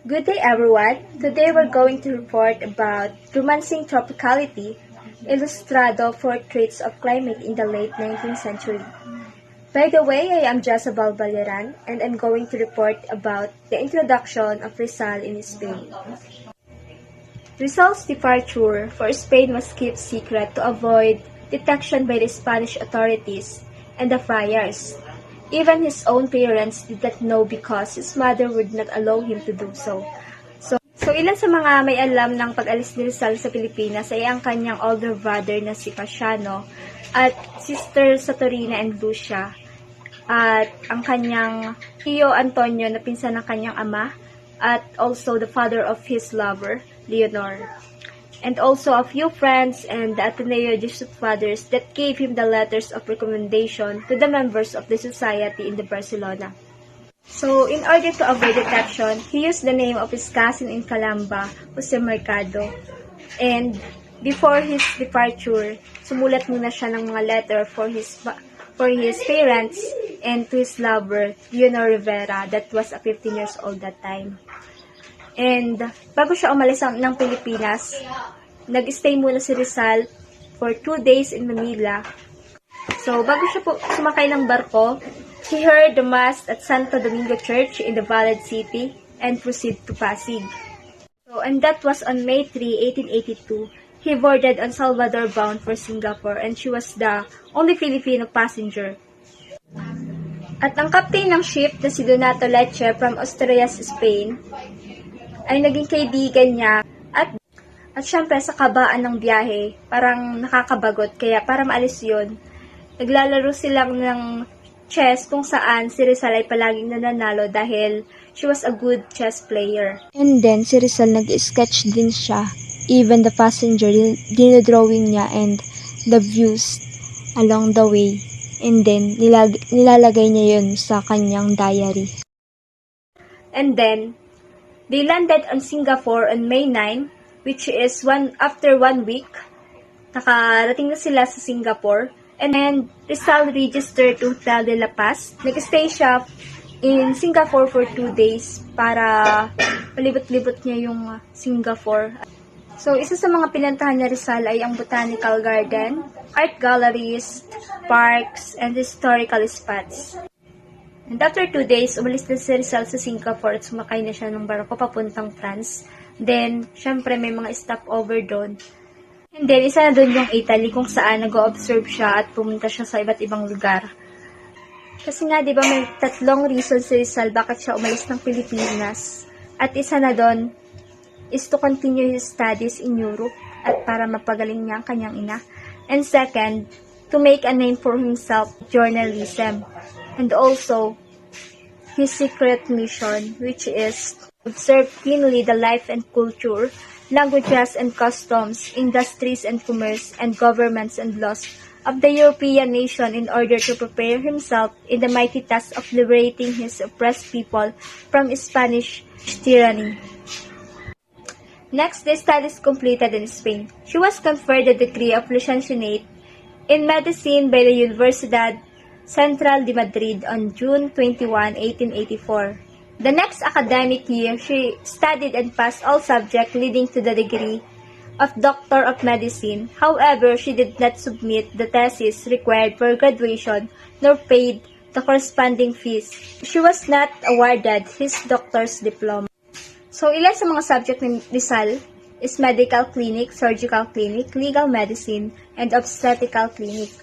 Good day everyone! Today we're going to report about Romancing Tropicality, Ilustrado Portraits of Climate in the Late 19th Century. By the way, I am Jessabel Ballaran and I'm going to report about the introduction of Rizal in Spain. Rizal's departure for Spain was kept secret to avoid detection by the Spanish authorities and the friars. Even his own parents did not know because his mother would not allow him to do so. So ilan sa mga may alam ng pag-alis ni Rizal sa Pilipinas ay ang kanyang older brother na si Casiano at sister sa Torina and Lucia at ang kanyang tiyo Antonio na pinsan ng kanyang ama at also the father of his lover, Leonor. And also a few friends and the Ateneo Jesuit fathers that gave him the letters of recommendation to the members of the society in the Barcelona. So, in order to avoid detection, he used the name of his cousin in Calamba, Jose Mercado. And before his departure, sumulat muna siya ng mga letter for his parents and to his lover, Leonor Rivera, that was 15 years old that time. And bago siya umalis ng Pilipinas, nag-stay muna si Rizal for 2 days in Manila. So, bago siya sumakay ng barko, he heard the Mass at Santo Domingo Church in the Valid City and proceeded to Pasig. So, and that was on May 3, 1882. He boarded on Salvador bound for Singapore and she was the only Filipino passenger. At ang captain ng ship na si Donato Leche from Asturias, Spain, ay naging kaibigan niya at syempre sa kabaan ng biyahe, parang nakakabagot kaya para maalis yun, naglalaro silang ng chess kung saan si Rizal ay palaging nananalo dahil she was a good chess player. And then si Rizal nag-sketch din siya, even the passenger, dinodrawing niya and the views along the way. And then nilalagay niya yun sa kanyang diary. And then they landed on Singapore on May 9, which is after 1 week. Nakarating na sila sa Singapore. And then, Rizal registered to Hotel de la Paz. Nag-stay siya in Singapore for 2 days para palibot-libot niya yung Singapore. So, isa sa mga pinuntahan ni Rizal ay ang Botanical Garden, art galleries, parks, and historical spots. And after 2 days, umalis na si Rizal sa Singapore at sumakay na siya ng barko papuntang France. Then, syempre may mga stopover doon. And then, isa na doon yung Italy kung saan nag-observe siya at pumunta siya sa iba't ibang lugar. Kasi nga, di ba may 3 reasons si Rizal bakit siya umalis ng Pilipinas. At isa na doon is to continue his studies in Europe at para mapagaling niya ang kanyang ina. And second, to make a name for himself, journalism. And also, his secret mission, which is to observe keenly the life and culture, languages and customs, industries and commerce, and governments and laws of the European nation in order to prepare himself in the mighty task of liberating his oppressed people from Spanish tyranny. Next, the studies completed in Spain. She was conferred the degree of Licentiate in Medicine by the Universidad Central de Madrid on June 21, 1884. The next academic year, she studied and passed all subjects leading to the degree of Doctor of Medicine. However, she did not submit the thesis required for graduation nor paid the corresponding fees. She was not awarded his doctor's diploma. So, ilan sa mga subject ni Rizal is medical clinic, surgical clinic, legal medicine, and obstetrical clinic.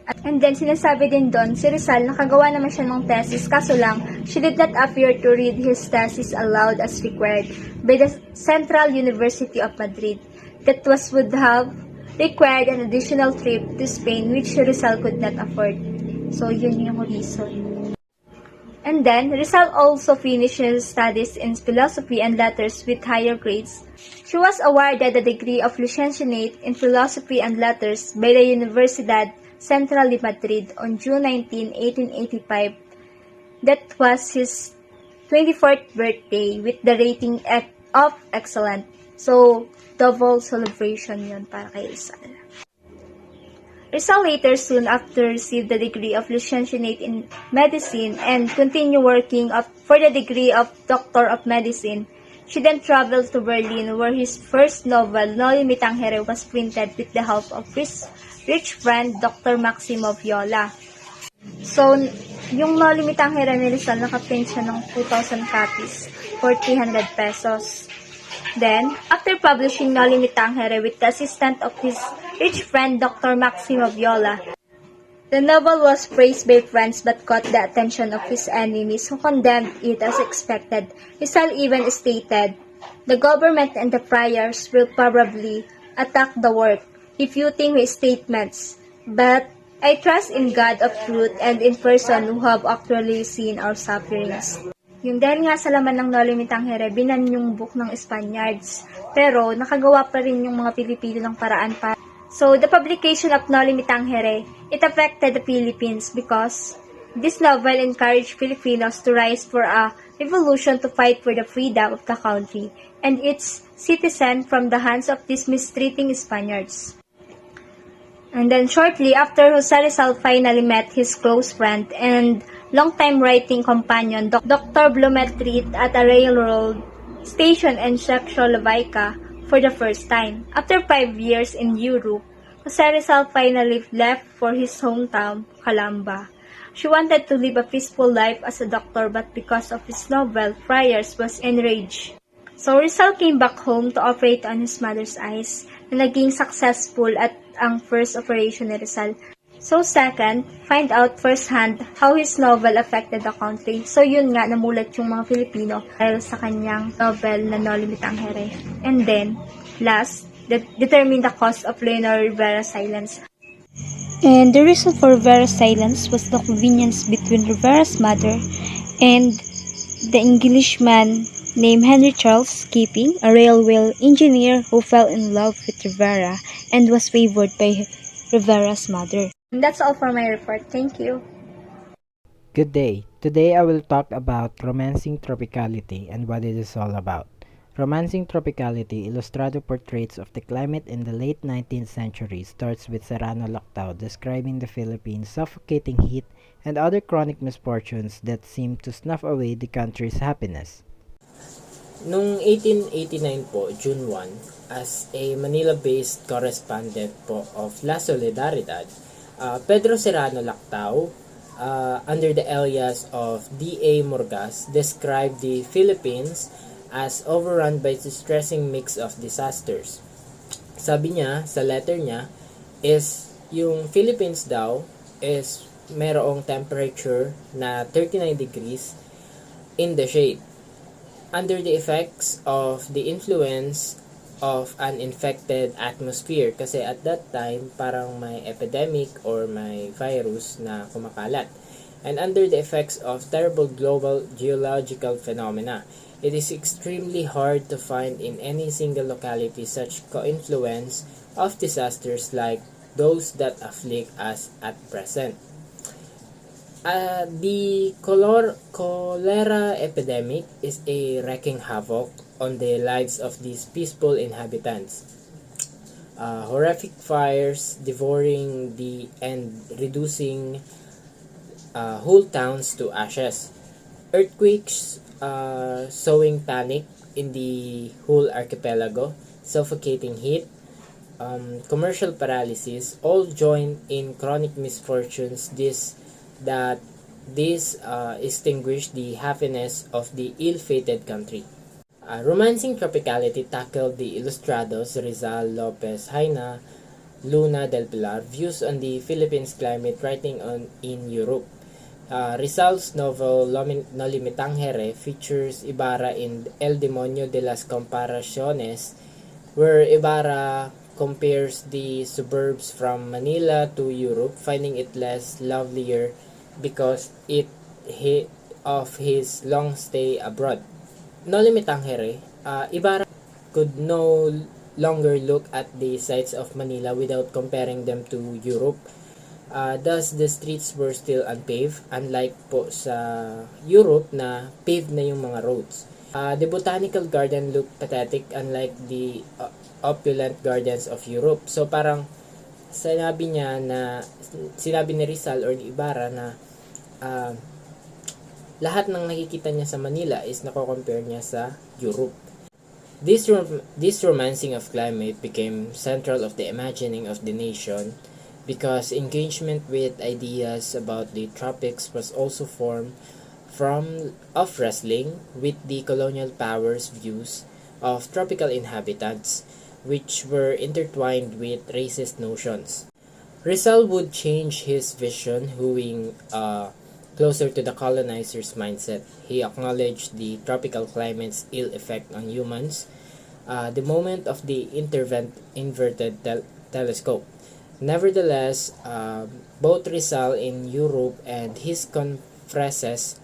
And then, sinasabi din doon, si Rizal, nakagawa naman siya ng thesis, kaso lang, she did not appear to read his thesis aloud as required by the Central University of Madrid. That would have required an additional trip to Spain, which Rizal could not afford. So, yun yung reason. And then, Rizal also finished his studies in philosophy and letters with higher grades. She was awarded the degree of Licentiate in Philosophy and Letters by the Universidad Central de Madrid on June 19, 1885. That was his 24th birthday with the rating of excellent. So, double celebration yun para kay Rizal. Rizal later soon after received the degree of Licentiate in Medicine and continued working for the degree of Doctor of Medicine She then traveled to Berlin where his first novel, No Limitang Here, was printed with the help of his rich friend Dr. Maximo Viola. So, yung No Limitang Here ni Rizal, nakaprint siya ng 2,000 copies for 300 pesos. Then, after publishing No Limitang Here with the assistance of his rich friend Dr. Maximo Viola, the novel was praised by friends but caught the attention of his enemies who condemned it as expected. Rizal even stated, "The government and the friars will probably attack the work, refuting his statements. But I trust in God of truth and in person who have actually seen our sufferings." Yung dahil nga sa laman ng No Limitang Here, binan yung book ng Spaniards. Pero nakagawa pa rin yung mga Pilipino ng paraan para. So, the publication of No Limitang Here, it affected the Philippines because this novel encouraged Filipinos to rise for a revolution to fight for the freedom of the country and its citizens from the hands of these mistreating Spaniards. And then shortly after, Jose Rizal finally met his close friend and longtime writing companion, Dr. Blumentritt, at a railroad station in Czechoslovakia for the first time. After 5 years in Europe, Jose Rizal finally left for his hometown, Calamba. She wanted to live a peaceful life as a doctor, but because of his novel, Friars was enraged. So Rizal came back home to operate on his mother's eyes na naging successful at ang first operation ni Rizal. So second, find out firsthand how his novel affected the country. So yun nga, namulat yung mga Filipino dahil sa kanyang novel na No Limitang Here. And then, last, determine the cause of Leonor Rivera's silence. And the reason for Rivera's silence was the convenience between Rivera's mother and the Englishman named Henry Charles Keeping, a railway engineer who fell in love with Rivera and was favored by Rivera's mother. And that's all for my report. Thank you. Good day. Today I will talk about Romancing Tropicality and what it is all about. Romancing Tropicality, illustrated portraits of the climate in the late 19th century, starts with Serrano Lactao describing the Philippines' suffocating heat and other chronic misfortunes that seem to snuff away the country's happiness. Noong 1889 po, June 1, as a Manila-based correspondent po of La Solidaridad, Pedro Serrano Lactao, under the alias of D.A. Morgas, described the Philippines as overrun by a distressing mix of disasters. Sabi niya, sa letter niya, is yung Philippines daw is merong temperature na 39 degrees in the shade, under the effects of the influence of an infected atmosphere, kasi at that time parang may epidemic or may virus na kumakalat, and under the effects of terrible global geological phenomena. It is extremely hard to find in any single locality such co-influence of disasters like those that afflict us at present. The cholera epidemic is a wreaking havoc on the lives of these peaceful inhabitants. Horrific fires devouring and reducing whole towns to ashes. Earthquakes sowing panic in the whole archipelago. Suffocating heat. Commercial paralysis, all join in chronic misfortunes that extinguish the happiness of the ill-fated country. Romancing Tropicality tackled the Ilustrados Rizal, Lopez, Haina, Luna del Pilar views on the Philippines climate writing in Europe. Rizal's novel No Limitang Here features Ibarra in El Demonio de las Comparaciones, where Ibarra compares the suburbs from Manila to Europe, finding it less lovelier because of his long stay abroad. No Limitang Here, Ibarra could no longer look at the sights of Manila without comparing them to Europe. Thus, the streets were still unpaved, unlike po sa Europe na paved na yung mga roads. The botanical garden looked pathetic, unlike the opulent gardens of Europe. So parang sinabi ni Rizal or ni Ibarra na lahat ng nakikita niya sa Manila is nako-compare niya sa Europe. This romancing of climate became central of the imagining of the nation because engagement with ideas about the tropics was also formed from of wrestling with the colonial powers' views of tropical inhabitants, which were intertwined with racist notions. Rizal would change his vision, hewing closer to the colonizer's mindset. He acknowledged the tropical climate's ill effect on humans, the moment of the inverted telescope. Nevertheless, both Rizal in Europe and his confreres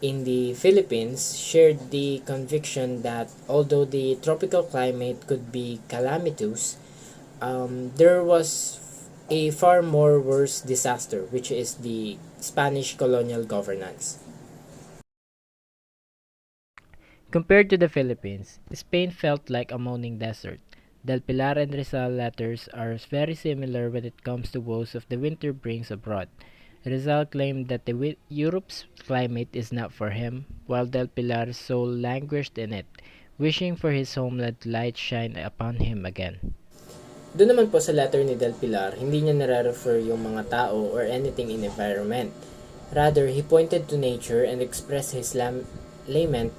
in the Philippines shared the conviction that although the tropical climate could be calamitous, there was a far more worse disaster, which is the Spanish colonial governance. Compared to the Philippines, Spain felt like a moaning desert. Del Pilar and Rizal letters are very similar when it comes to woes of the winter brings abroad. Rizal claimed that Europe's climate is not for him, while Del Pilar's soul languished in it, wishing for his homeland light shine upon him again. Doon naman po sa letter ni Del Pilar, hindi niya nare-refer yung mga tao or anything in environment. Rather, he pointed to nature and expressed his lament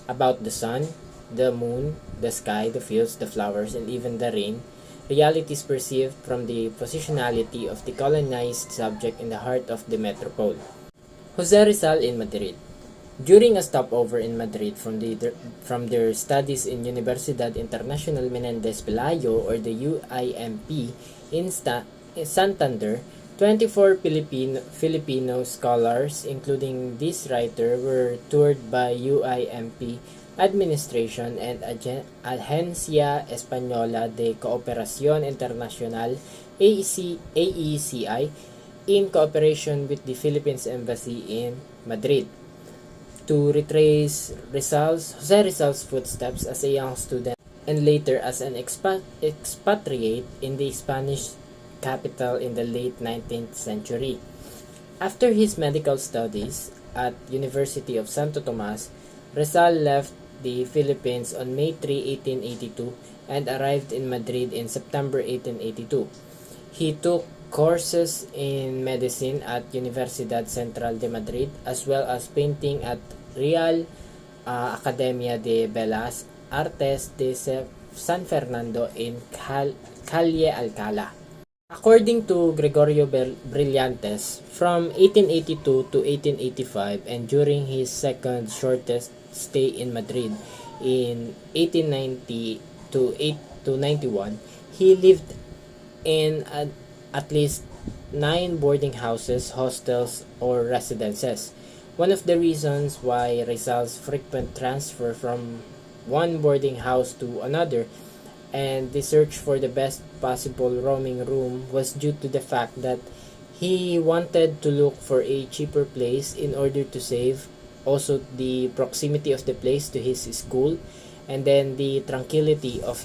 about the sun, the moon, the sky, the fields, the flowers, and even the rain, realities perceived from the positionality of the colonized subject in the heart of the metropole. Jose Rizal in Madrid. During a stopover in Madrid from their studies in Universidad Internacional Menendez Pelayo or the UIMP in Santander, 24 Filipino scholars, including this writer, were toured by UIMP administration and Agencia Española de Cooperación Internacional AECI in cooperation with the Philippines Embassy in Madrid to retrace Jose Rizal's footsteps as a young student and later as an expatriate in the Spanish capital in the late 19th century. After his medical studies at University of Santo Tomas, Rizal left the Philippines on May 3, 1882 and arrived in Madrid in September 1882. He took courses in medicine at Universidad Central de Madrid as well as painting at Real Academia de Bellas Artes de San Fernando in Calle Alcala. According to Gregorio Brillantes, from 1882 to 1885 and during his second shortest stay in Madrid in 1890 to 91, he lived in at least 9 boarding houses, hostels, or residences. One of the reasons why Rizal's frequent transfer from one boarding house to another and the search for the best possible roaming room was due to the fact that he wanted to look for a cheaper place in order to save also the proximity of the place to his school and then the tranquility of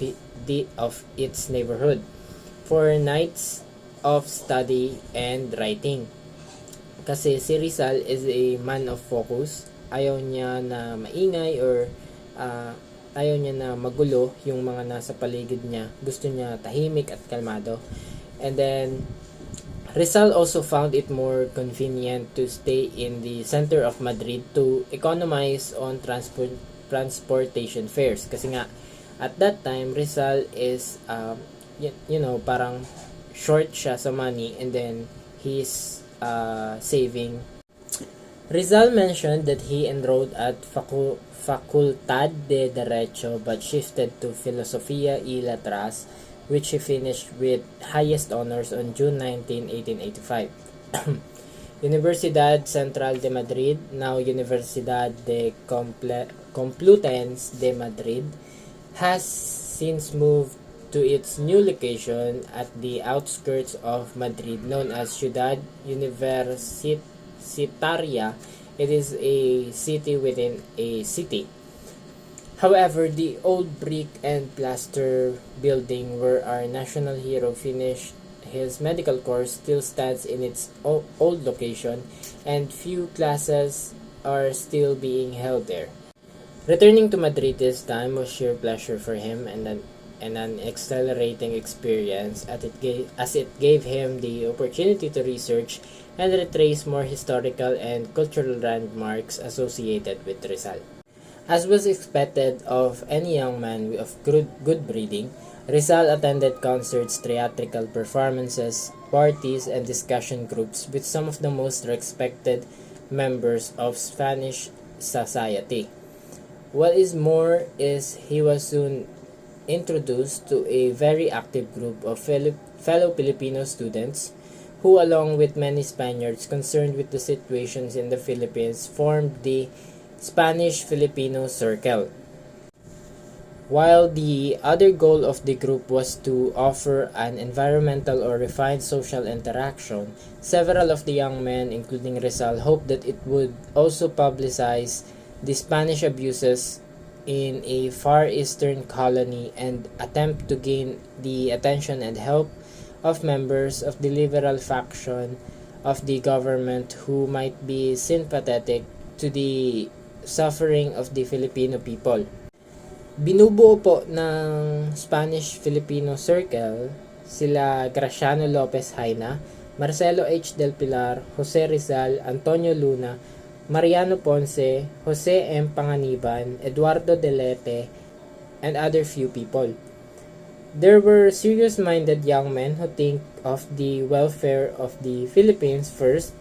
its neighborhood for nights of study and writing. Kasi si Rizal is a man of focus. Ayaw niya na maingay or ayaw niya na magulo yung mga nasa paligid niya. Gusto niya tahimik at kalmado. And then, Rizal also found it more convenient to stay in the center of Madrid to economize on transportation fares. Kasi nga, at that time, Rizal is, parang short siya sa money and then he's saving. Rizal mentioned that he enrolled at Facultad de Derecho but shifted to Filosofía y Letras, which he finished with highest honors on June 19, 1885. Universidad Central de Madrid, now Universidad de Complutense de Madrid, has since moved to its new location at the outskirts of Madrid known as Ciudad Universitaria. It is a city within a city. However, the old brick and plaster building where our national hero finished his medical course still stands in its old location and few classes are still being held there. Returning to Madrid this time was sheer pleasure for him and an exhilarating experience as it gave him the opportunity to research and retrace more historical and cultural landmarks associated with Rizal. As was expected of any young man of good breeding, Rizal attended concerts, theatrical performances, parties, and discussion groups with some of the most respected members of Spanish society. What is more is he was soon introduced to a very active group of fellow Filipino students who, along with many Spaniards concerned with the situations in the Philippines, formed the Spanish-Filipino Circle. While the other goal of the group was to offer an environmental or refined social interaction, several of the young men, including Rizal, hoped that it would also publicize the Spanish abuses in a far eastern colony and attempt to gain the attention and help of members of the liberal faction of the government who might be sympathetic to the suffering of the Filipino people. Binubuo po ng Spanish-Filipino Circle sila Graciano Lopez Haina, Marcelo H. Del Pilar, Jose Rizal, Antonio Luna, Mariano Ponce, Jose M. Panganiban, Eduardo Delete, and other few people. There were serious-minded young men who think of the welfare of the Philippines first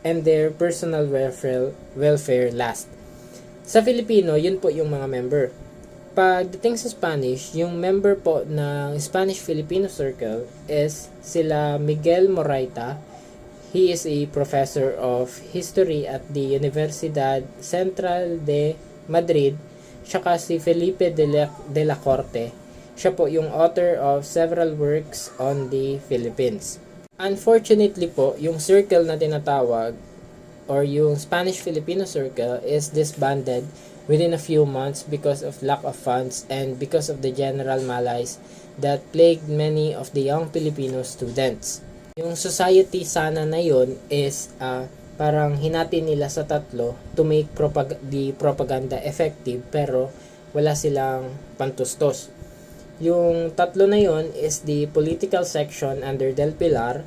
and their personal welfare last. Sa Filipino, yun po yung mga member. Pagdating sa Spanish, yung member po ng Spanish-Filipino Circle is sila Miguel Moraita. He is a professor of history at the Universidad Central de Madrid. Tsaka si Felipe de la Corte. Siya po yung author of several works on the Philippines. Unfortunately po, yung circle na tinatawag or yung Spanish-Filipino Circle is disbanded within a few months because of lack of funds and because of the general malaise that plagued many of the young Filipino students. Yung society sana na yun is parang hinati nila sa tatlo to make the propaganda effective pero wala silang pantustos. Yung tatlo na yun is the political section under Del Pilar,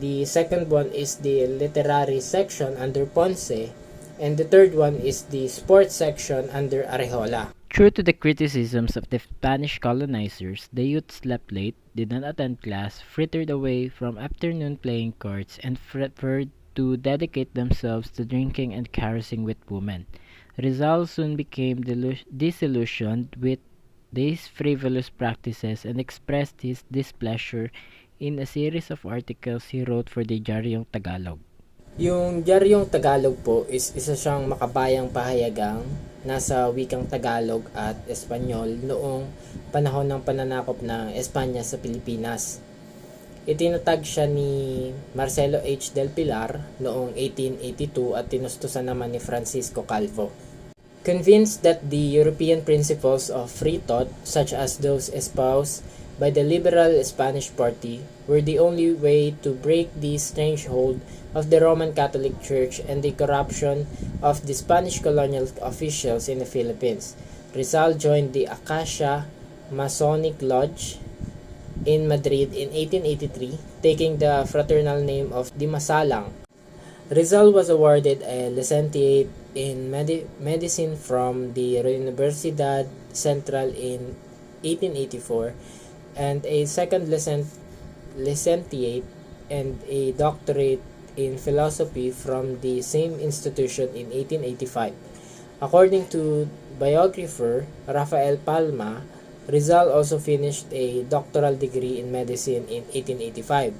the second one is the literary section under Ponce, and the third one is the sports section under Arejola. True to the criticisms of the Spanish colonizers, the youth slept late, did not attend class, frittered away from afternoon playing cards, and preferred to dedicate themselves to drinking and carousing with women. Rizal soon became disillusioned with these frivolous practices and expressed his displeasure in a series of articles he wrote for the Diaryong Tagalog. Yung Diaryong Tagalog po is isa siyang makabayang pahayagang nasa wikang Tagalog at Espanyol noong panahon ng pananakop ng Espanya sa Pilipinas. Itinatag siya ni Marcelo H. Del Pilar noong 1882 at tinustusan naman ni Francisco Calvo. Convinced that the European principles of free thought, such as those espoused by the liberal Spanish party, were the only way to break the strange hold of the Roman Catholic Church and the corruption of the Spanish colonial officials in the Philippines, Rizal joined the Acacia Masonic Lodge in Madrid in 1883, taking the fraternal name of Di Masalang. Rizal was awarded a licentiate in medicine from the Universidad Central in 1884 and a second licentiate and a doctorate in philosophy from the same institution in 1885. According to biographer Rafael Palma, Rizal also finished a doctoral degree in medicine in 1885.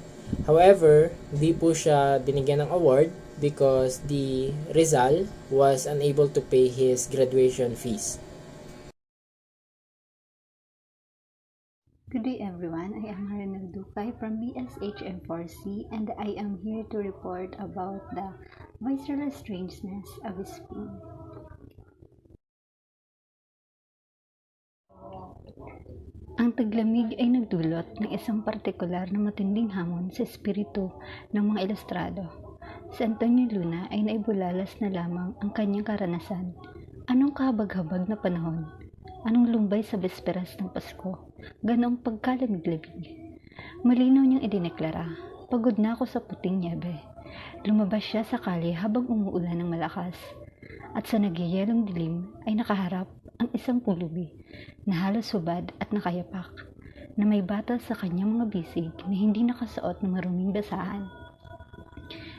However, di po siya binigyan ng award because the Rizal was unable to pay his graduation fees. Good day everyone, I am Marenel Ducay from BSHM 4C and I am here to report about the visceral strangeness of Spain. Ang taglamig ay nagdulot ng isang partikular na matinding hamon sa espiritu ng mga ilustrado. Si Antonio Luna ay naibulalas na lamang ang kanyang karanasan Anong kahabag-habag na panahon? Anong lumbay sa besperas ng Pasko? Ganoong pagkalamig-lamig. Malinaw niyang idineklara, pagod na ako sa puting nyebe. Lumabas siya sa kalye habang umuulan ng malakas. At sa nagyayelong dilim ay nakaharap ang isang pulubi na halos hubad at nakayapak, na may batal sa kanyang mga bisig na hindi nakasuot ng maruming basahan.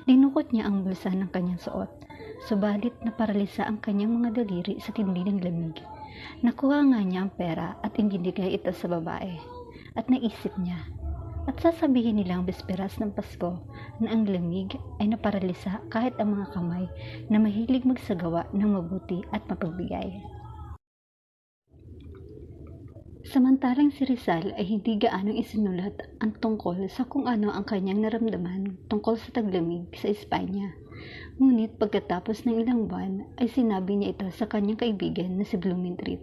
Dinukot niya ang bulsa ng kanyang suot, subalit naparalisa ang kanyang mga daliri sa tindi ng lamig. Nakuha nga niya ang pera at ibinigay ito sa babae. At naisip niya, at sasabihin nilang besperas ng Pasko na ang lamig ay naparalisa kahit ang mga kamay na mahilig magsagawa ng mabuti at mapagbigay. Samantalang si Rizal ay hindi gaanong isinulat ang tungkol sa kung ano ang kanyang naramdaman tungkol sa taglamig sa Espanya. Ngunit pagkatapos ng ilang buwan ay sinabi niya ito sa kanyang kaibigan na si Blumentritt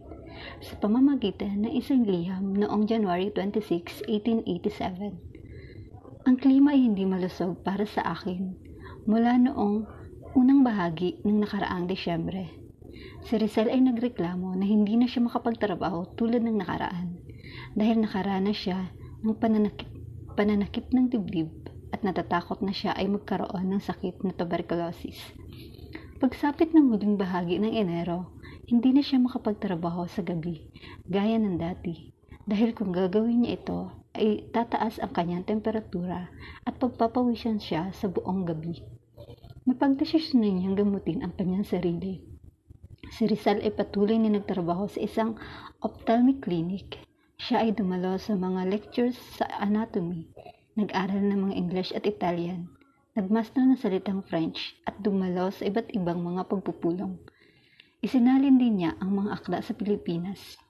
sa pamamagitan ng isang liham noong January 26, 1887. Ang klima ay hindi malusog para sa akin mula noong unang bahagi ng nakaraang Desyembre. Si Rizal ay nagreklamo na hindi na siya makapagtrabaho tulad ng nakaraan dahil nakaranas siya ng pananakit ng dibdib at natatakot na siya ay magkaroon ng sakit na tuberculosis. Pagsapit ng huling bahagi ng Enero, hindi na siya makapagtrabaho sa gabi gaya ng dati dahil kung gagawin niya ito ay tataas ang kanyang temperatura at pagpapawisan siya sa buong gabi. Napagdesisyonan niyang gamutin ang kanyang sarili. Si Rizal ay patuloy na nagtrabaho sa isang ophthalmic clinic. Siya ay dumalo sa mga lectures sa anatomy, nag-aral ng mga English at Italian, nagmaster ng salitang French at dumalo sa iba't ibang mga pagpupulong. Isinalin din niya ang mga akda sa Pilipinas.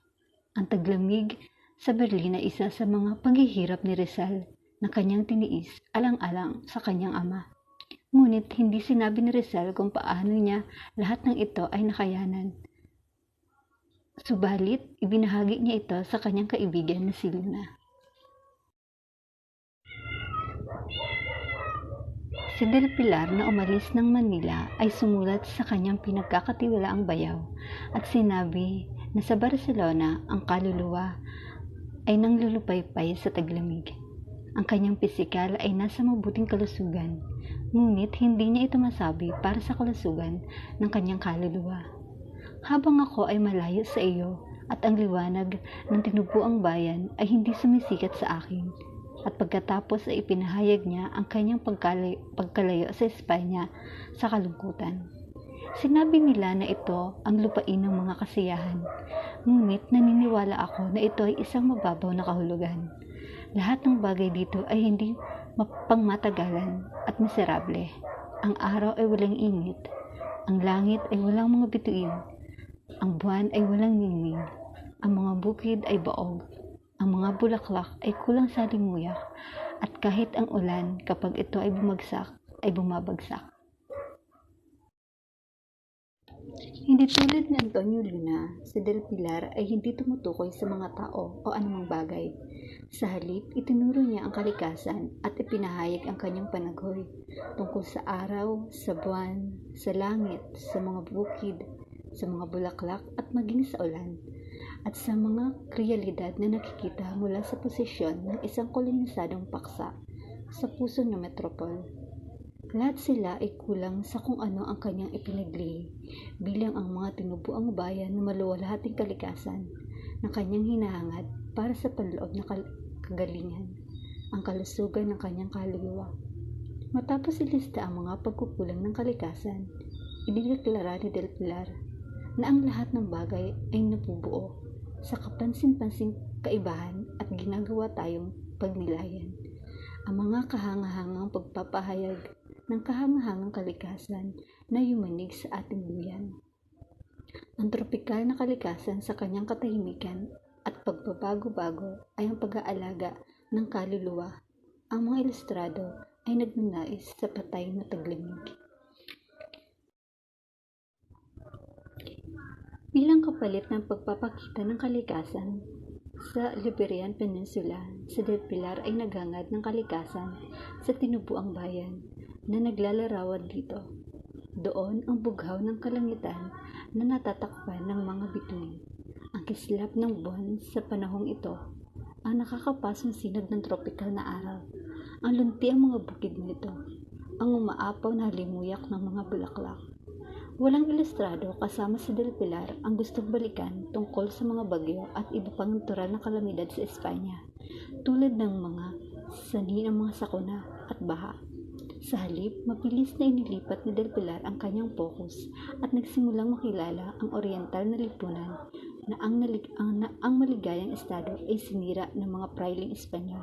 Ang taglamig sa Berlin ay isa sa mga paghihirap ni Rizal na kanyang tiniis alang-alang sa kanyang ama. Ngunit hindi sinabi ni Rizal kung paano niya lahat ng ito ay nakayanan. Subalit, ibinahagi niya ito sa kanyang kaibigan na si Luna. Si Del Pilar na umalis ng Manila ay sumulat sa kanyang pinagkakatiwalaang bayaw at sinabi na sa Barcelona ang kaluluwa ay nanglulupaypay sa taglamig. Ang kanyang pisikal ay nasa mabuting kalusugan, ngunit hindi niya ito masabi para sa kalusugan ng kanyang kaluluwa. Habang ako ay malayo sa iyo at ang liwanag ng tinubuang bayan ay hindi sumisikat sa akin, at pagkatapos ay ipinahayag niya ang kanyang pagkalayo sa Espanya sa kalungkutan. Sinabi nila na ito ang lupain ng mga kasiyahan, ngunit naniniwala ako na ito ay isang mababaw na kahulugan. Lahat ng bagay dito ay hindi pangmatagalan at miserable. Ang araw ay walang init, ang langit ay walang mga bituin, ang buwan ay walang ningning, ang mga bukid ay baog, ang mga bulaklak ay kulang sa limuyak, at kahit ang ulan kapag ito ay bumagsak, ay bumabagsak. Hindi tulad ni Antonio Luna, si Del Pilar ay hindi tumutukoy sa mga tao o anumang bagay. Sa halip, itinuro niya ang kalikasan at ipinahayag ang kanyang panaghoy tungkol sa araw, sa buwan, sa langit, sa mga bukid, sa mga bulaklak at maging sa ulan, at sa mga realidad na nakikita mula sa posisyon ng isang kolonisadong paksa sa puso ng metropol. Lahat sila ay kulang sa kung ano ang kanyang ipinagli bilang ang mga tinubuang bayan na maluwalhating kalikasan na kanyang hinahangad para sa panloob na kagalingan, ang kalusugan ng kanyang kaluluwa. Matapos ilista ang mga pagkukulang ng kalikasan, idineklara ni Del Pilar na ang lahat ng bagay ay nabubuo sa kapansin-pansing kaibahan at ginagawa tayong pagnilayan. Ang mga kahangahangang pagpapahayag ng kahangahangang kalikasan na yumanig sa ating buyan. Ang tropikal na kalikasan sa kanyang katahimikan at pagbabago-bago ay ang pag-aalaga ng kaluluwa. Ang mga ilustrado ay nagnanais sa patay na taglamig. Bilang kapalit ng pagpapakita ng kalikasan sa Liberian Peninsula, si Del Pilar ay naghangad ng kalikasan sa tinubuang bayan na naglalarawan dito. Doon ang bughaw ng kalangitan na natatakpan ng mga bituin. Ang kislap ng buwan sa panahong ito, ang nakakapasong sinag ng tropikal na araw, ang lunti ang mga bukid nito, ang umaapaw na halimuyak ng mga bulaklak. Walang ilustrado kasama si Del Pilar ang gustong balikan tungkol sa mga bagyo at iba pang natural na kalamidad sa Espanya, tulad ng mga sanhi ng mga sakuna at baha. Sa halip, mabilis na inilipat ni Del Pilar ang kanyang focus at nagsimulang makilala ang oriental na lipunan na ang maligayang estado ay sinira ng mga prailing Espanyol.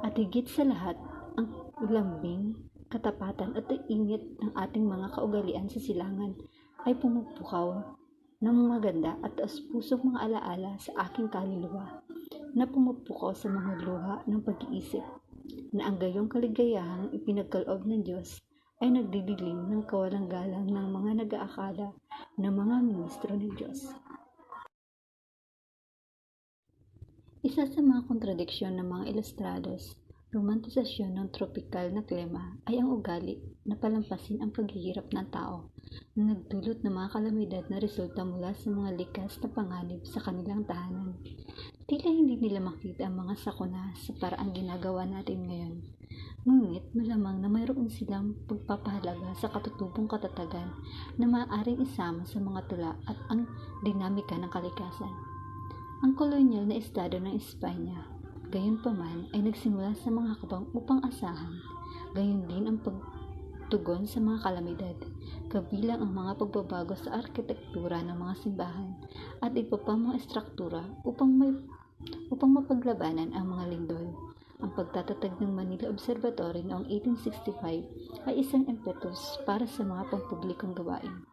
At higit sa lahat, ang lambing, katapatan at init ng ating mga kaugalian sa silangan ay pumupukaw ng maganda at taos-pusong mga alaala sa aking kaluluwa na pumupukaw sa mga luha ng pag-iisip na ang gayong kaligayahang ipinagkaloob ng Diyos ay nagdidilim ng kawalang galang ng mga nag-aakala na mga ministro ng Diyos. Isa sa mga kontradiksyon ng mga ilustrados, romantisasyon ng tropikal na klima ay ang ugali na palampasin ang paghihirap ng tao na nagdulot ng mga kalamidad na resulta mula sa mga likas na panganib sa kanilang tahanan. Tila hindi nila makita ang mga sakuna sa paraang ginagawa natin ngayon. Ngunit malamang na mayroon silang pagpapahalaga sa katutubong katatagan na maaaring isama sa mga tula at ang dinamika ng kalikasan. Ang kolonyal na estado ng Espanya, gayunpaman ay nagsimula sa mga hakbang upang asahan, gayon din ang pagtugon sa mga kalamidad, kabilang ang mga pagbabago sa arkitektura ng mga simbahan at iba pang mga estruktura upang mapaglabanan ang mga lindol. Ang pagtatatag ng Manila Observatory noong 1865 ay isang impetus para sa mga pampublikong gawain.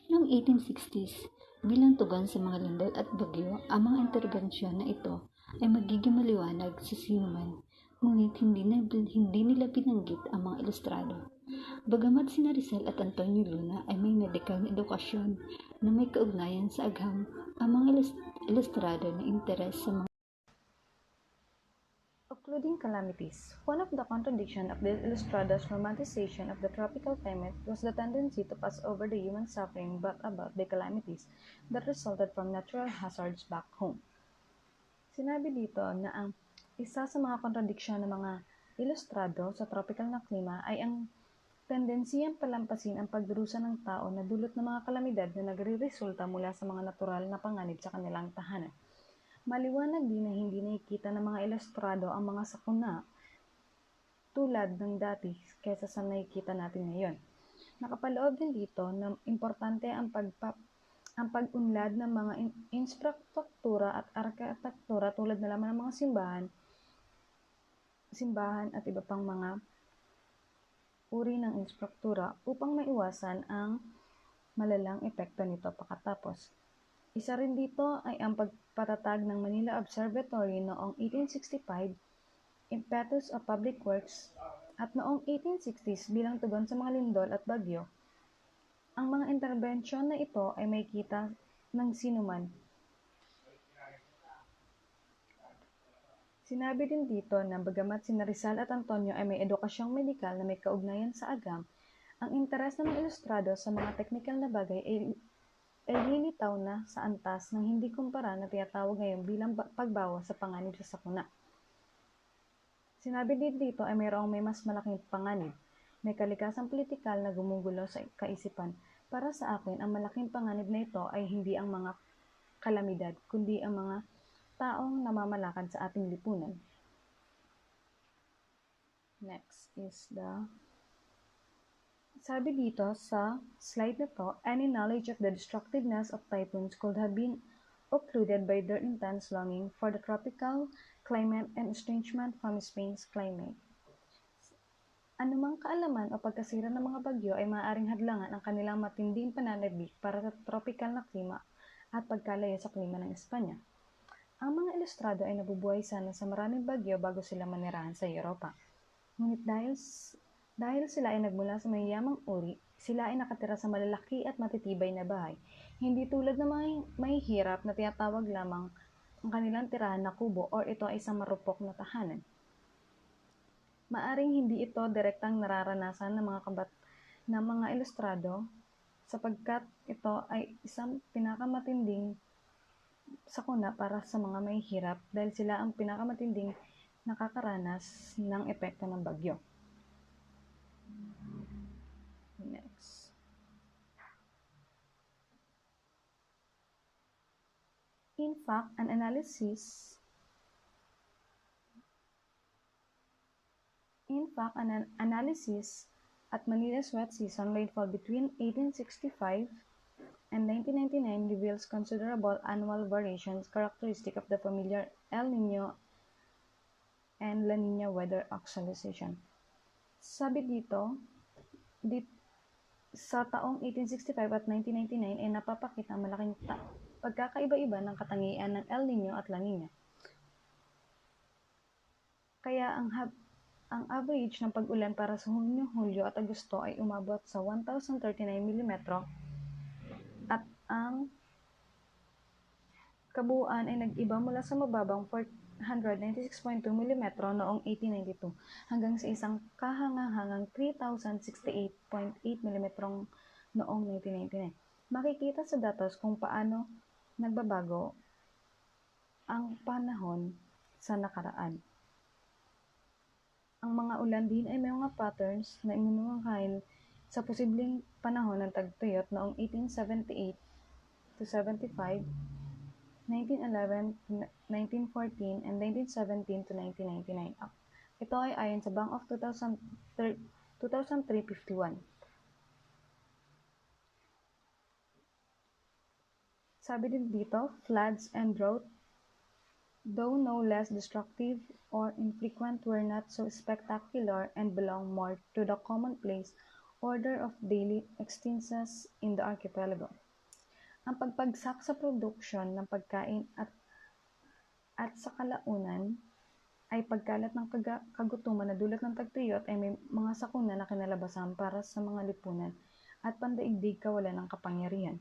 Noong 1860s, bilang tugon sa mga lindol at bagyo, ang mga interbensyon na ito ay magiging maliwanag sa sinuman, ngunit hindi nila binanggit ang mga ilustrado. Bagamat sina Rizal at Antonio Luna ay may medikal na edukasyon na may kaugnayan sa agham, ang mga ilustrado na interes sa mga Occluding calamities. One of the contradictions of the Ilustrados' romanticization of the tropical climate was the tendency to pass over the human suffering brought about by calamities that resulted from natural hazards back home. Sinabi dito na ang isa sa mga kontradiksyon ng mga ilustrado sa tropical na klima ay ang tendensiyang palampasin ang pagdurusa ng tao na dulot ng mga kalamidad na nagre-resulta mula sa mga natural na panganib sa kanilang tahanan. Maliwanag din na hindi nakikita ng mga ilustrado ang mga sakuna tulad ng dati kaysa sa nakikita natin ngayon. Nakapaloob din dito na importante ang pag-unlad ng mga infrastruktura at arkitektura tulad na lamang ng mga simbahan at iba pang mga uri ng infrastruktura upang maiwasan ang malalang epekto nito pagkatapos. Isa rin dito ay ang pagpatatag ng Manila Observatory noong 1865, impetus of public works, at noong 1860s bilang tugon sa mga lindol at bagyo. Ang mga interbensyon na ito ay may kita ng sinuman. Sinabi din dito na bagamat sina Rizal at Antonio ay may edukasyong medikal na may kaugnayan sa agam, ang interes ng mga ilustrado sa mga teknikal na bagay ay lilitaw na sa antas ng hindi kumpara na tinatawag ngayon bilang pagbawas sa panganib sa sakuna. Sinabi din dito ay mayroong may mas malaking panganib, may kalikasang politikal na gumugulo sa kaisipan. Para sa akin, ang malaking panganib na ito ay hindi ang mga kalamidad, kundi ang mga taong namamalakad sa ating lipunan. Next is sabi dito sa slide na to, any knowledge of the destructiveness of typhoons could have been occluded by their intense longing for the tropical climate and estrangement from Spain's climate. Anumang kaalaman o pagkasira ng mga bagyo ay maaaring hadlangan ang kanilang matinding pananabik para sa tropical na klima at pagkalayo sa klima ng Espanya. Ang mga ilustrado ay nabubuhay sana sa maraming bagyo bago sila manirahan sa Europa. Ngunit dahil sila ay nagmula sa mayayamang uri, sila ay nakatira sa malalaki at matitibay na bahay, hindi tulad ng mga mahihirap na tinatawag lamang ang kanilang tirahan na kubo o ito ay isang marupok na tahanan. Maaring hindi ito direktang nararanasan ng mga ng mga ilustrado sapagkat ito ay isang pinakamatinding sakuna para sa mga mahihirap dahil sila ang pinakamatinding nakakaranas ng epekto ng bagyo. Next. In fact, an analysis at Manila's wet season rainfall between 1865 and 1999 reveals considerable annual variations characteristic of the familiar El Niño and La Niña weather oscillation. Sabi dito, sa taong 1865 at 1999 ay napapakita ang malaking pagkakaiba-iba ng katangian ng El Niño at La Niña. Kaya ang average ng pag-ulan para sa Hunyo, Hulyo at Agosto ay umabot sa 1,039 mm at ang kabuuan ay nag-iba mula sa mababang 496.2 mm noong 1892 hanggang sa isang kahangahangang 3,068.8 mm noong 1999. Makikita sa datos kung paano nagbabago ang panahon sa nakaraan. Ang mga ulan din ay may mga patterns na iminungkahin sa posibleng panahon ng tagtuyot noong 1878 to 75, 1911 to 1914, and 1917 to 1999. Ito ay ayon sa Bank of 2003-51. Sabi din dito, floods and drought, though no less destructive or infrequent, were not so spectacular and belong more to the commonplace order of daily extenses in the archipelago. Ang pagpagsak sa produksyon ng pagkain at sa kalaunan ay pagkalat ng kagutuman na dulot ng tagtuyot ay may mga sakuna na kinalabasan para sa mga lipunan at pandaigdig kawalan ng kapangyarihan.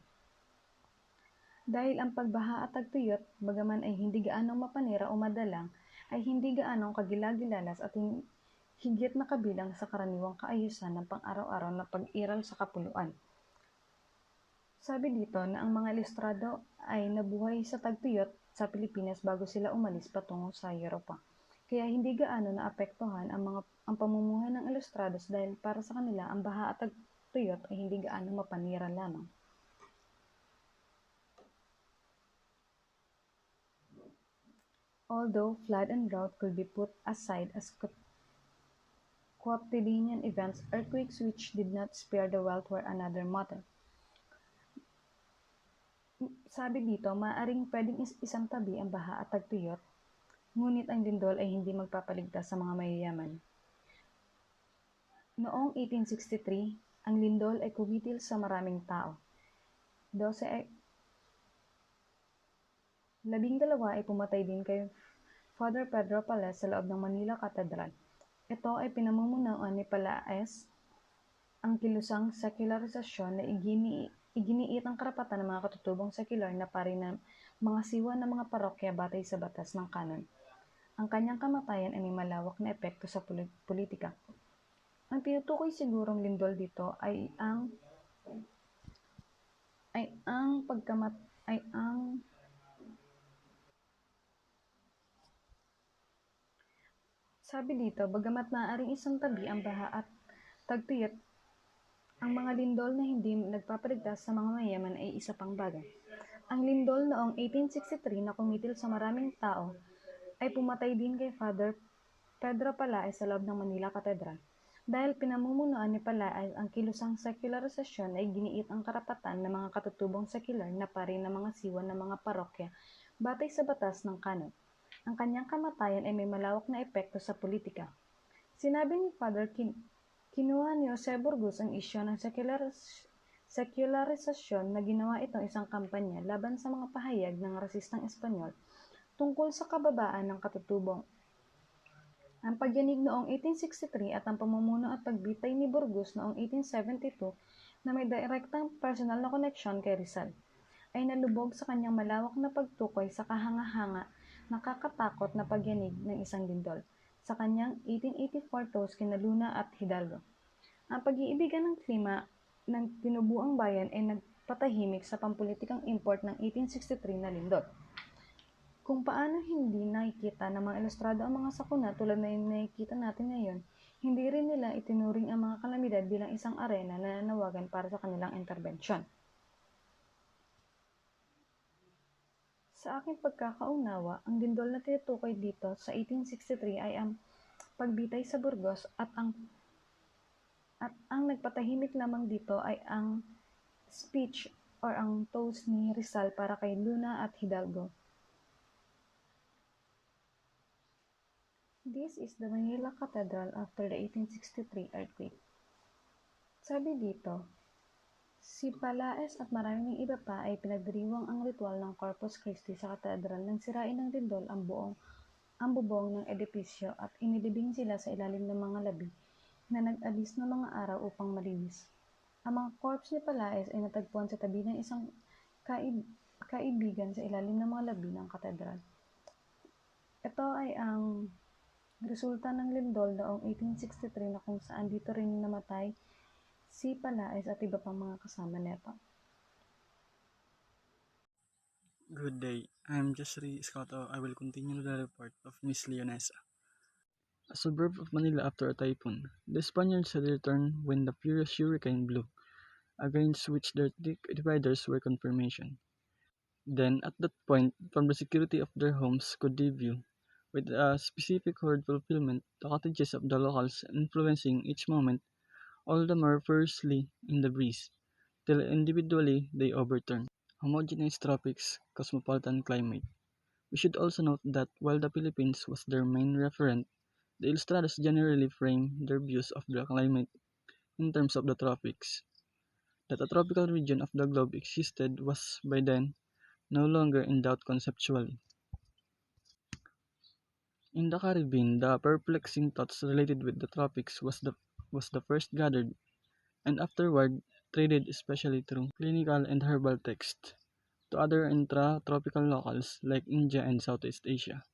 Dahil ang pagbaha at tagtuyot, bagaman ay hindi gaanong mapanira o madalang, ay hindi gaanong kagilagilalas at higit na kabilang sa karaniwang kaayusan ng pang-araw-araw na pag-iral sa kapuluan. Sabi dito na ang mga ilustrado ay nabuhay sa tagtuyot sa Pilipinas bago sila umalis patungo sa Europa. Kaya hindi gaano naapektuhan ang pamumuhay ng ilustrados dahil para sa kanila ang baha at tagtuyot ay hindi gaano mapanira lamang. Although flood and drought could be put aside as quotidian events, earthquakes which did not spare the wealth were another matter. Sabi dito, maaaring pwedeng isang tabi ang baha at tagtuyot, ngunit ang lindol ay hindi magpapaligtas sa mga mayayaman. Noong 1863, ang lindol ay kumitil sa maraming tao. 12 ay pumatay din kay Father Pedro Pales sa loob ng Manila Cathedral. Ito ay pinamumunuan ni Palaes ang kilusang sekularisasyon na iginiit ang karapatan ng mga katutubong sekular na pari ng mga siwa ng mga parokya batay sa batas ng kanon. Ang kanyang kamatayan ay may malawak na epekto sa politika. Ang tinutukoy sigurong lindol dito ay ang Sabi dito, bagamat maaaring isang tabi ang baha at tagtuyot, ang mga lindol na hindi nagpapaligtas sa mga mayaman ay isa pang bagay. Ang lindol noong 1863 na kumitil sa maraming tao ay pumatay din kay Father Pedro Palaes sa loob ng Manila Cathedral. Dahil pinamumunuan ni Palaes ang kilusang sekularisasyon ay giniit ang karapatan ng mga katutubong sekular na pari ng mga siwa ng mga parokya batay sa batas ng kanon. Ang kanyang kamatayan ay may malawak na epekto sa politika. Sinabi ni Father kinuha ni Jose Burgos ang isyu ng sekularisasyon na ginawa itong isang kampanya laban sa mga pahayag ng rasistang Espanyol tungkol sa kababaan ng katutubong. Ang pagyanig noong 1863 at ang pamumuno at pagbitay ni Burgos noong 1872 na may direktang personal na koneksyon kay Rizal ay nalubog sa kanyang malawak na pagtukoy sa kahanga-hanga nakakatakot na pagyanig ng isang lindol sa kanyang 1884 toast kina Luna at Hidalgo. Ang pag-iibigan ng klima ng tinubuang bayan ay nagpatahimik sa pampulitikang import ng 1863 na lindol. Kung paano hindi nakikita ng mga ilustrado ang mga sakuna tulad na yung nakikita natin ngayon, hindi rin nila itinuring ang mga kalamidad bilang isang arena na nanawagan para sa kanilang interbensyon. Sa aking pagkakaunawa, ang lindol na tinutukoy dito sa 1863 ay ang pagbitay sa Burgos at ang nagpatahimik lamang dito ay ang speech or ang toast ni Rizal para kay Luna at Hidalgo. This is the Manila Cathedral after the 1863 earthquake. Sabi dito, si Palaes at maraming iba pa ay pinagdiriwang ang ritual ng Corpus Christi sa katedral nang sirain ng lindol ang bubong ng edipisyo at inilibing sila sa ilalim ng mga labi na nag-alis ng mga araw upang malinis. Ang mga corpse ni Palaes ay natagpuan sa tabi ng isang kaibigan sa ilalim ng mga labi ng katedral. Ito ay ang resulta ng lindol noong 1863 na kung saan dito rin namatay si Palaes at iba pang mga kasama nito. Good day, I'm Jesry Escoto. I will continue the report of Miss Leonesa. A suburb of Manila after a typhoon, the Spaniards had returned when the furious hurricane blew, against which their thick dividers were confirmation. Then, at that point, from the security of their homes could they view, with a specific word fulfillment, the cottages of the locals influencing each moment all the more fiercely in the breeze, till individually they overturn. Homogeneous tropics, cosmopolitan climate. We should also note that while the Philippines was their main referent, the Ilustrados generally framed their views of the climate in terms of the tropics. That a tropical region of the globe existed was by then no longer in doubt conceptually. In the Caribbean, the perplexing thoughts related with the tropics was the first gathered and afterward traded especially through clinical and herbal texts to other intra-tropical locales like India and Southeast Asia.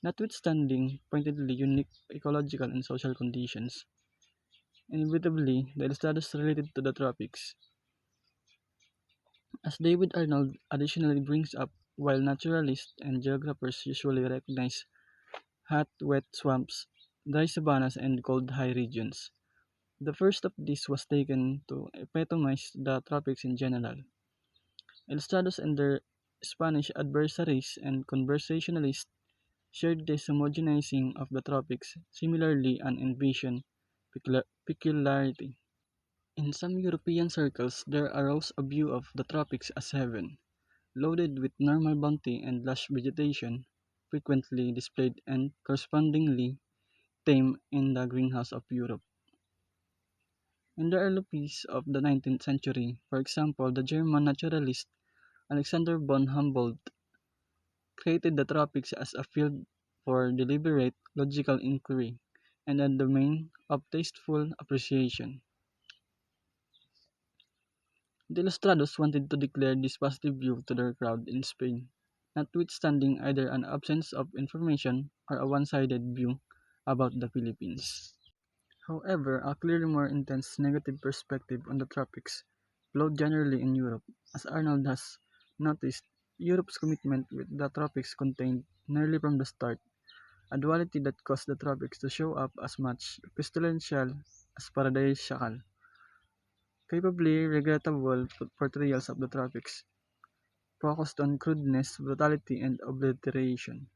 Notwithstanding pointedly unique ecological and social conditions, inevitably the Ilustrados related to the tropics. As David Arnold additionally brings up, while naturalists and geographers usually recognize hot, wet swamps, dry savannas, and cold high regions, the first of these was taken to epitomize the tropics in general. Ilustrados and their Spanish adversaries and conversationalists shared this homogenizing of the tropics, similarly an envisioned peculiarity. In some European circles, there arose a view of the tropics as heaven, loaded with normal bounty and lush vegetation, frequently displayed and correspondingly tame in the greenhouse of Europe. In the early piece of the 19th century, for example, the German naturalist Alexander von Humboldt created the tropics as a field for deliberate, logical inquiry, and a domain of tasteful appreciation. The Ilustrados wanted to declare this positive view to their crowd in Spain, notwithstanding either an absence of information or a one-sided view about the Philippines. However, a clearly more intense negative perspective on the tropics flowed generally in Europe. As Arnold has noticed, Europe's commitment with the tropics contained, nearly from the start, a duality that caused the tropics to show up as much pestilential as paradisiacal. Capably regrettable portrayals of the tropics, focused on crudeness, brutality, and obliteration.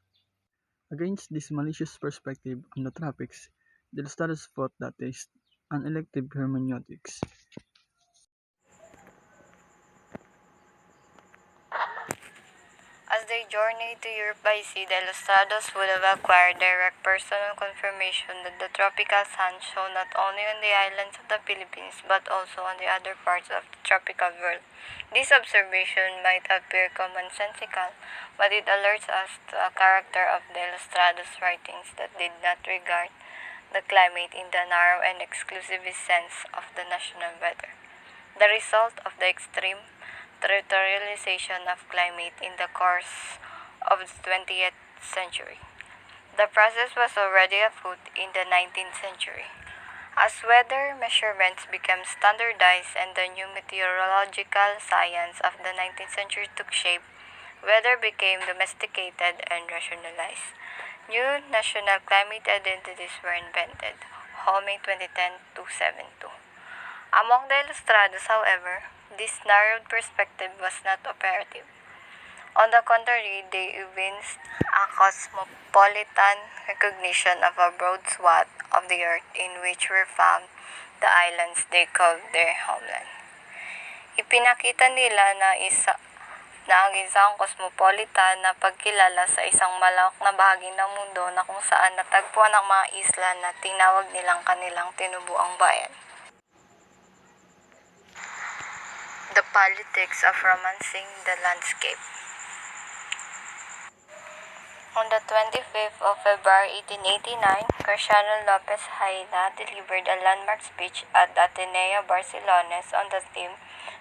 Against this malicious perspective on the tropics, the Ilustrados fought that is unelective hermeneutics. As they journeyed to Europe by sea, the Ilustrados would have acquired direct personal confirmation that the tropical sun shone not only on the islands of the Philippines but also on the other parts of the tropical world. This observation might appear commonsensical, but it alerts us to a character of the Ilustrados' writings that did not regard the climate in the narrow and exclusivist sense of the national weather. The result of the extreme territorialization of climate in the course of the 20th century. The process was already afoot in the 19th century. As weather measurements became standardized and the new meteorological science of the 19th century took shape, weather became domesticated and rationalized. New national climate identities were invented. Home 2010-272. Among the Ilustrados, however, this narrowed perspective was not operative. On the contrary, they evinced a cosmopolitan recognition of a broad swath of the earth in which were found the islands they called their homeland. Ipinakita nila na ang isang cosmopolitan na pagkilala sa isang malawak na bahagi ng mundo na kung saan natagpuan ang mga isla na tinawag nilang kanilang tinubuang bayan. The politics of romancing the landscape. On the 25th of February 1889, Cristiano Lopez Haina delivered a landmark speech at the Ateneo Barcelones on the theme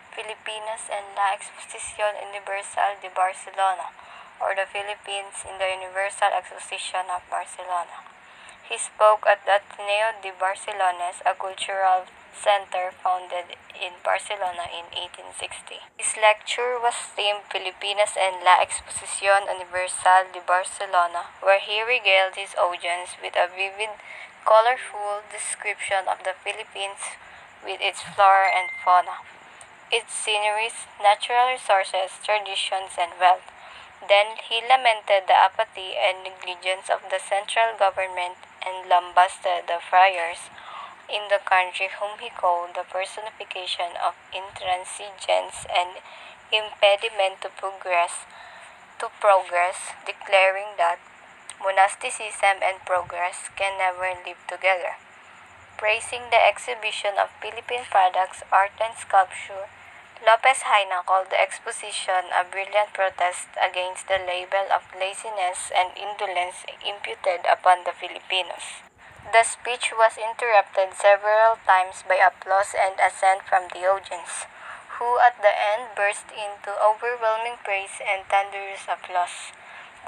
Filipinas en la Exposición Universal de Barcelona, or the Philippines in the Universal Exposition of Barcelona. He spoke at the Ateneo de Barcelones, a cultural center founded in Barcelona in 1860. His lecture was themed Filipinas en la Exposición Universal de Barcelona, where he regaled his audience with a vivid, colorful description of the Philippines with its flora and fauna, its sceneries, natural resources, traditions, and wealth. Then he lamented the apathy and negligence of the central government and lambasted the friars in the country whom he called the personification of intransigence and impediment to progress, declaring that monasticism and progress can never live together. Praising the exhibition of Philippine products, art, and sculpture, Lopez Haina called the exposition a brilliant protest against the label of laziness and indolence imputed upon the Filipinos. The speech was interrupted several times by applause and assent from the audience, who at the end burst into overwhelming praise and thunderous applause.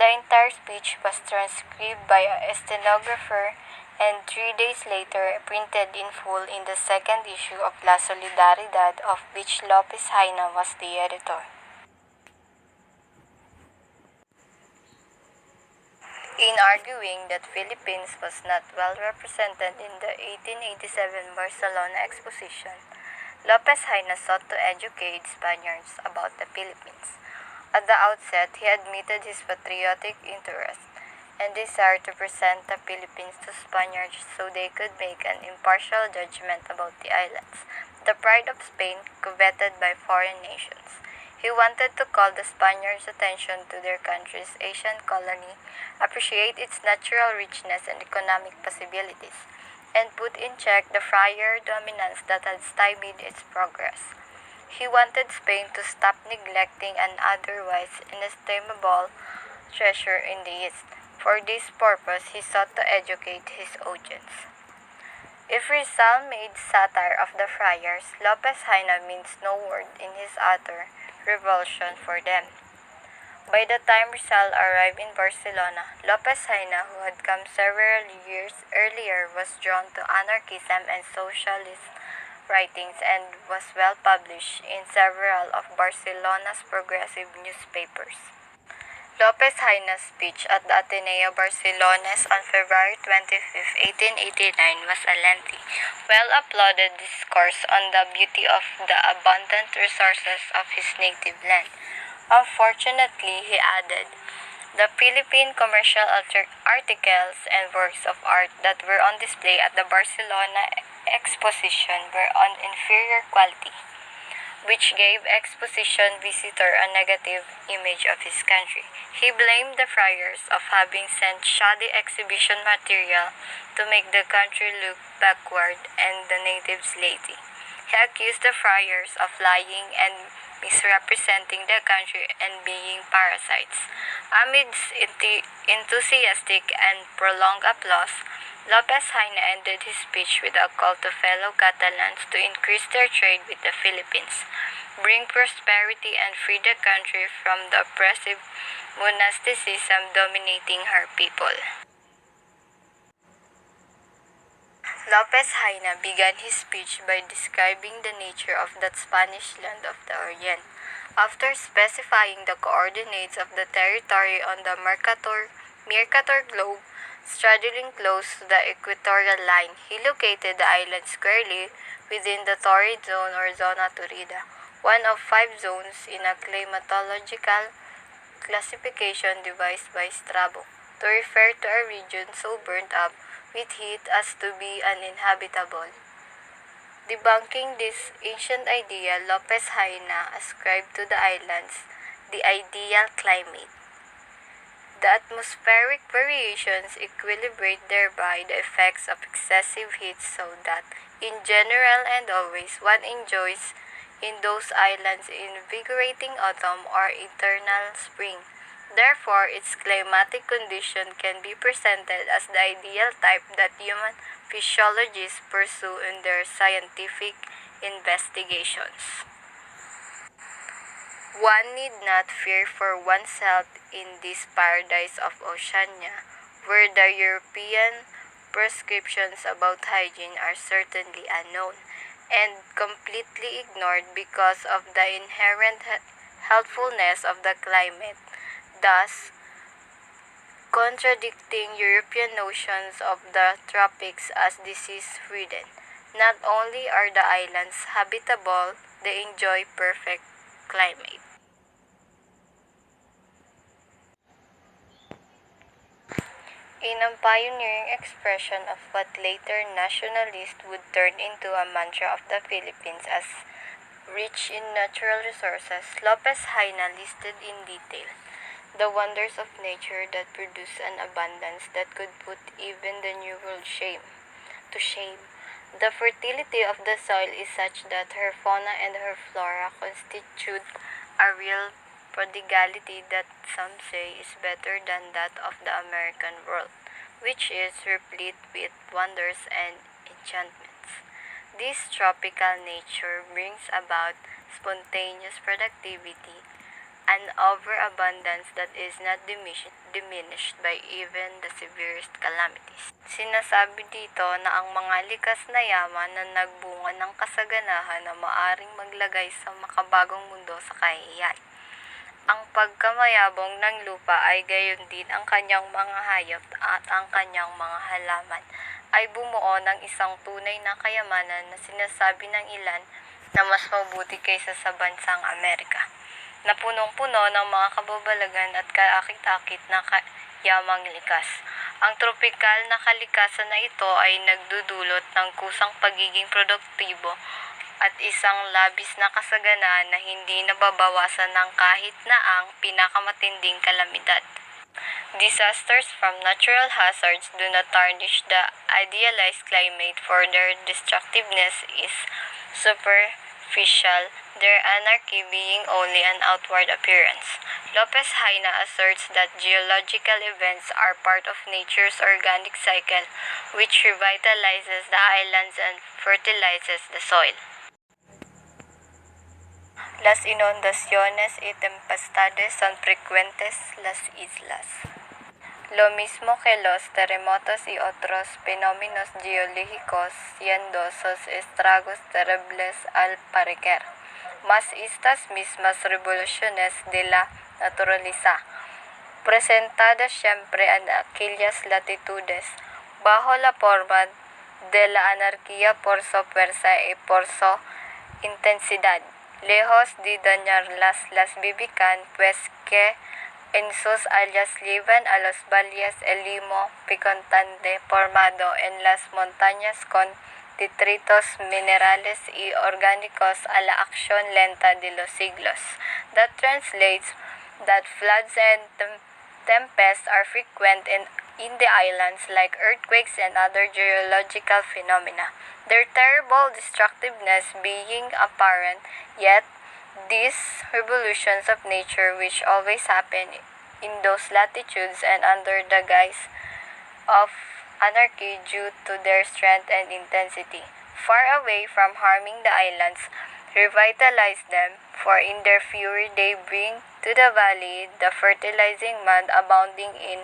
The entire speech was transcribed by a stenographer and 3 days later printed in full in the second issue of La Solidaridad, of which Lopez Haina was the editor. In arguing that Philippines was not well represented in the 1887 Barcelona Exposition, Lopez Haina sought to educate Spaniards about the Philippines. At the outset, he admitted his patriotic interest and desire to present the Philippines to Spaniards so they could make an impartial judgment about the islands, the pride of Spain, coveted by foreign nations. He wanted to call the Spaniards' attention to their country's Asian colony, appreciate its natural richness and economic possibilities, and put in check the friar dominance that had stymied its progress. He wanted Spain to stop neglecting an otherwise inestimable treasure in the East. For this purpose, he sought to educate his audience. If Rizal made satire of the friars, Lopez Haina means no word in his utter revulsion for them. By the time Rizal arrived in Barcelona, Lopez Haina, who had come several years earlier, was drawn to anarchism and socialist writings and was well published in several of Barcelona's progressive newspapers. Lopez Haina's speech at the Ateneo Barcelones on February 25, 1889 was a lengthy, well-applauded discourse on the beauty of the abundant resources of his native land. Unfortunately, he added, the Philippine commercial articles and works of art that were on display at the Barcelona Exposition were on inferior quality, which gave exposition visitor a negative image of his country. He blamed the friars of having sent shoddy exhibition material to make the country look backward and the natives lazy. He accused the friars of lying and misrepresenting the country and being parasites. Amidst enthusiastic and prolonged applause, Lopez Haina ended his speech with a call to fellow Catalans to increase their trade with the Philippines, bring prosperity and free the country from the oppressive monasticism dominating her people. Lopez Haina began his speech by describing the nature of that Spanish land of the Orient. After specifying the coordinates of the territory on the Mercator globe, straddling close to the equatorial line, he located the island squarely within the torrid zone or zona torrida, one of 5 zones in a climatological classification devised by Strabo, to refer to a region so burnt up with heat as to be uninhabitable. Debunking this ancient idea, Lopez Haina ascribed to the islands the ideal climate. The atmospheric variations equilibrate thereby the effects of excessive heat so that, in general and always, one enjoys in those islands invigorating autumn or eternal spring. Therefore, its climatic condition can be presented as the ideal type that human physiologists pursue in their scientific investigations. One need not fear for one's health in this paradise of Oceania, where the European prescriptions about hygiene are certainly unknown and completely ignored because of the inherent healthfulness of the climate, thus contradicting European notions of the tropics as disease-ridden. Not only are the islands habitable, they enjoy perfect climate. In a pioneering expression of what later nationalists would turn into a mantra of the Philippines as rich in natural resources, Lopez Haina listed in detail the wonders of nature that produce an abundance that could put even the New World to shame. The fertility of the soil is such that her fauna and her flora constitute a real prodigality that some say is better than that of the American world, which is replete with wonders and enchantments. This tropical nature brings about spontaneous productivity, an overabundance that is not diminished by even the severest calamities. Sinasabi dito na ang mga likas na yaman na nagbunga ng kasaganahan na maaring maglagay sa makabagong mundo sa kahihiyan. Ang pagkamayabong ng lupa ay gayon din ang kanyang mga hayop at ang kanyang mga halaman ay bumuo ng isang tunay na kayamanan na sinasabi ng ilan na mas mabuti kaysa sa bansang Amerika, na punong-puno ng mga kababalagan at kaakit-akit na kayamang likas. Ang tropikal na kalikasan na ito ay nagdudulot ng kusang pagiging produktibo at isang labis na kasaganaan na hindi nababawasan ng kahit na ang pinakamatinding kalamidad. Disasters from natural hazards do not tarnish the idealized climate, for their destructiveness is superficial, their anarchy being only an outward appearance. Lopez Haina asserts that geological events are part of nature's organic cycle, which revitalizes the islands and fertilizes the soil. Las inundaciones y tempestades son frecuentes las islas. Lo mismo que los terremotos y otros fenómenos geológicos, siendo sus estragos terribles al parecer. Mas estas mismas revoluciones de la naturaleza, presentadas siempre en aquellas latitudes, bajo la forma de la anarquía por su fuerza y por su intensidad, lejos de dañarlas, las vivican, pues que en sus áreas llevan a los valles el limo picotante formado en las montañas con detritos minerales y orgánicos a la acción lenta de los siglos. That translates that floods and tempests are frequent in the islands like earthquakes and other geological phenomena, their terrible destructiveness being apparent, yet these revolutions of nature which always happen in those latitudes and under the guise of anarchy due to their strength and intensity, far away from harming the islands, revitalize them, for in their fury they bring to the valley the fertilizing mud abounding in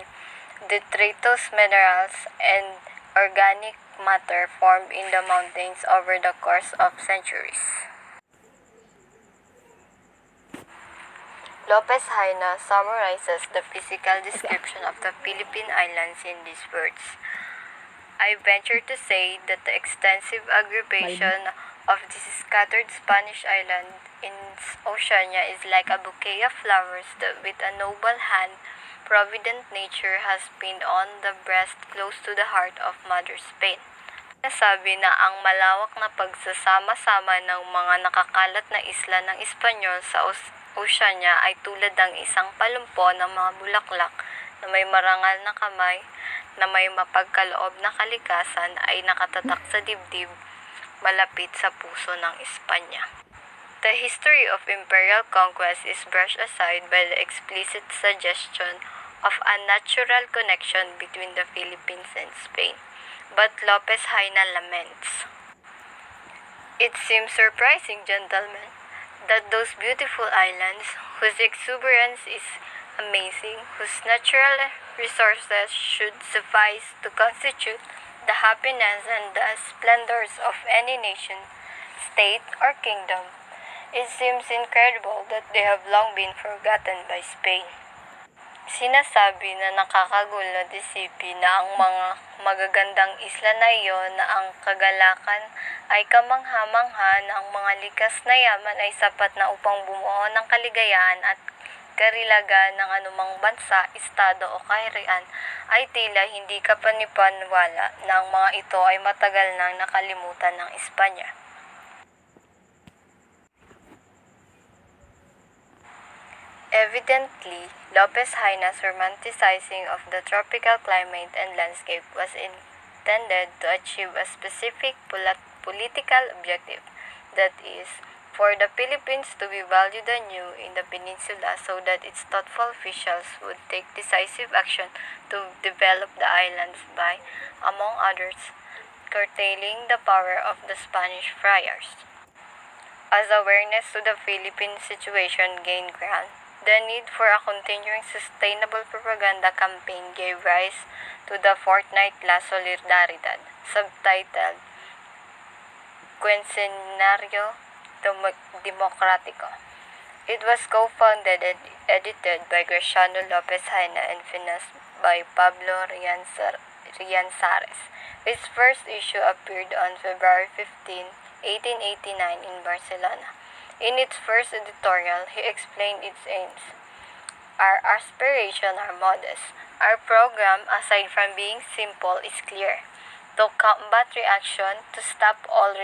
detritus minerals and organic matter formed in the mountains over the course of centuries. Lopez Haina summarizes the physical description of the Philippine Islands in these words. I venture to say that the extensive aggregation of this scattered Spanish island in Oceania is like a bouquet of flowers that with a noble hand, provident nature has pinned on the breast close to the heart of Mother Spain. Nasabi na ang malawak na pagsasama-sama ng mga nakakalat na isla ng Espanyol sa Oceania ay tulad ng isang palumpo ng mga bulaklak na may marangal na kamay na may mapagkaloob na kalikasan ay nakatatak sa dibdib malapit sa puso ng Espanya. The history of imperial conquest is brushed aside by the explicit suggestion of a natural connection between the Philippines and Spain. But Lopez Haina laments, "It seems surprising, gentlemen, that those beautiful islands, whose exuberance is amazing, whose natural resources should suffice to constitute the happiness and the splendors of any nation, state, or kingdom, it seems incredible that they have long been forgotten by Spain." Sinasabi na nakakagulo isipin na ang mga magagandang isla na iyon na ang kagalakan ay kamangha-mangha na ang mga likas na yaman ay sapat na upang bumuo ng kaligayahan at karilagan ng anumang bansa, estado o kaharian ay tila hindi kapanipanwala na ang mga ito ay matagal nang nakalimutan ng Espanya. Evidently, Lopez Haina's romanticizing of the tropical climate and landscape was intended to achieve a specific political objective, that is, for the Philippines to be valued anew in the peninsula so that its thoughtful officials would take decisive action to develop the islands by, among others, curtailing the power of the Spanish friars. As awareness to the Philippine situation gained ground, the need for a continuing sustainable propaganda campaign gave rise to the fortnight La Solidaridad, subtitled Quincenario Democrático. It was co-founded and edited by Graciano Lopez Haina and financed by Pablo Rianzares. Its first issue appeared on February 15, 1889 in Barcelona. In its first editorial, he explained its aims. Our aspirations are modest. Our program, aside from being simple, is clear. To combat reaction, to stop all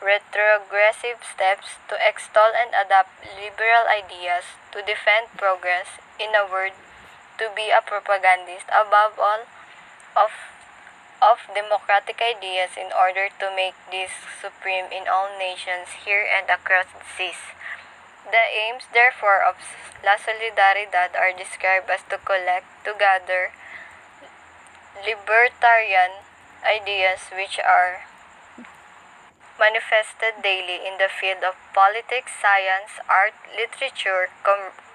retrogressive steps, to extol and adopt liberal ideas, to defend progress, in a word, to be a propagandist, above all, of democratic ideas in order to make this supreme in all nations here and across the seas. The aims, therefore, of La Solidaridad are described as to collect, to gather, libertarian ideas which are manifested daily in the field of politics, science, art, literature,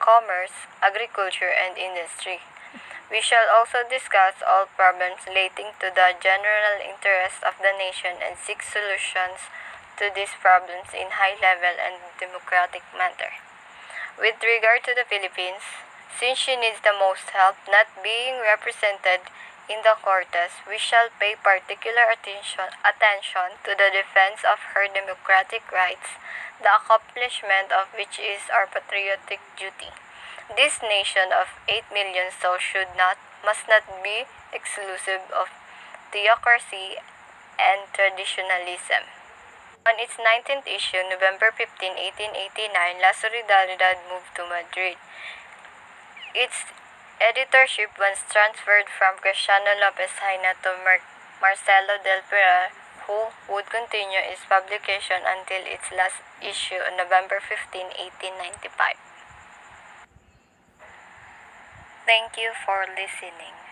commerce, agriculture, and industry. We shall also discuss all problems relating to the general interest of the nation and seek solutions to these problems in high-level and democratic manner. With regard to the Philippines, since she needs the most help, not being represented in the Cortes, we shall pay particular attention to the defense of her democratic rights, the accomplishment of which is our patriotic duty. This nation of 8 million souls must not be exclusive of theocracy and traditionalism. On its 19th issue, November 15, 1889, La Solidaridad moved to Madrid. Its editorship was transferred from Graciano Lopez Haina to Marcelo del Pilar, who would continue its publication until its last issue on November 15, 1895. Thank you for listening.